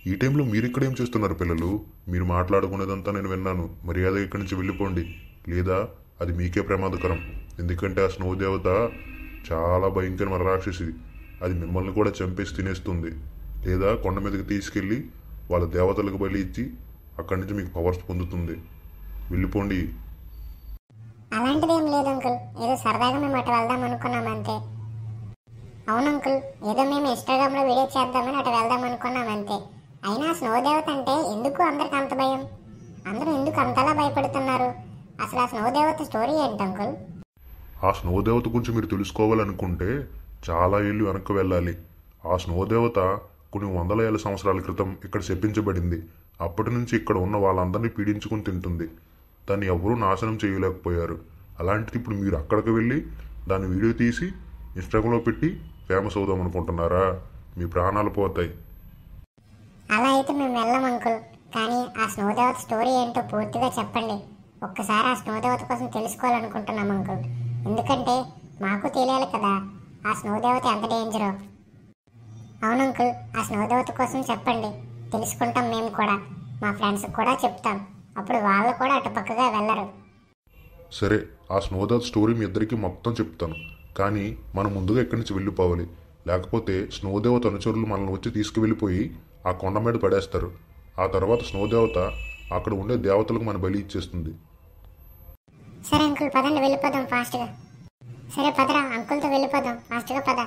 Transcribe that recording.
ఈ టైంలో మీరు ఇక్కడ ఏం చేస్తున్నారు పిల్లలు? మీరు మాట్లాడుకునేదంతా నేను విన్నాను. మర్యాద ఇక్కడి నుంచి వెళ్ళిపోండి, లేదా అది మీకే ప్రమాదకరం. ఎందుకంటే ఆ స్నో దేవత చాలా భయంకరమైన రాక్షసి. అది మిమ్మల్ని కూడా చంపేసి తినేస్తుంది. లేదా కొండ మీదకి తీసుకెళ్ళి వాళ్ళ దేవతలకు బలి ఇచ్చి అక్కడి నుంచి మీకు పవర్స్ పొందుతుంది. వెళ్ళిపోండి. అలాంటిదేం లేదు అంకుల్, ఏదో సరదాగా మేము అటు వెళ్దాం అనుకున్నాం అంతే. అవును అంకుల్, ఏదో మేము ఇన్స్టాగ్రామ్లో వీడియో చేద్దామని అటు వెళ్దాం అనుకున్నాం అంతే. అయినా స్నో దేవత అంటే ఎందుకు అందరికి అంత భయం? అందరూ ఎందుకు అంతలా భయపడుతున్నారు? అసలు ఆ స్నో దేవత స్టోరీ ఏంటి అంకుల్? ఆ స్నో దేవత గురించి మీరు తెలుసుకోవాలనుకుంటే చాలా ఏళ్ళు వెనక్కి వెళ్ళాలి. ఆ స్నో దేవత కొన్ని వందల ఏళ్ళ సంవత్సరాల క్రితం ఇక్కడ శపించబడింది. అప్పటి నుంచి ఇక్కడ ఉన్న వాళ్ళందరినీ పీడించుకుని తింటుంది. దాన్ని ఎవరూ నాశనం చేయలేకపోయారు. అలాంటిది ఇప్పుడు మీరు అక్కడికి వెళ్ళి దాన్ని వీడియో తీసి ఇన్స్టాగ్రామ్లో పెట్టి ఫేమస్ అవుదాం అనుకుంటున్నారా? మీ ప్రాణాలు పోతాయి. అలా అయితే మేము వెళ్ళాం అంకుల్. కానీ ఆ స్నో దేవత స్టోరీ ఏంటో పూర్తిగా చెప్పండి. ఒక్కసారి ఆ స్నో దేవత కోసం తెలుసుకోవాలనుకుంటున్నాం అంకుల్. ఎందుకంటే మాకు తెలియాలి కదా ఆ స్నో దేవత ఎంత డేంజరో. అవును అంకుల్, ఆ స్నో దేవత కోసం చెప్పండి, తెలుసుకుంటాం. మేము కూడా మా ఫ్రెండ్స్కి కూడా చెప్తాం. అప్పుడు వాళ్ళు కూడా అటుపక్కగా వెళ్ళరు. సరే, ఆ స్నో దేవత స్టోరీ మీ ఇద్దరికి మొత్తం చెప్తాను. కానీ మనం ముందుగా ఇక్కడి నుంచి వెళ్ళిపోవాలి. లేకపోతే స్నో దేవత అనుచరులు మనల్ని వచ్చి తీసుకువెళ్ళిపోయి ఆ కొండ మీద పడేస్తారు. ఆ తర్వాత స్నో దేవత అక్కడ ఉండే దేవతలకు మన బలి ఇచ్చేస్తుంది. సరే అంకుల్, పదండి వెళ్ళిపోదాం ఫాస్ట్గా. సరే పదరా, అంకుల్తో వెళ్ళిపోదాం ఫాస్ట్గా పద.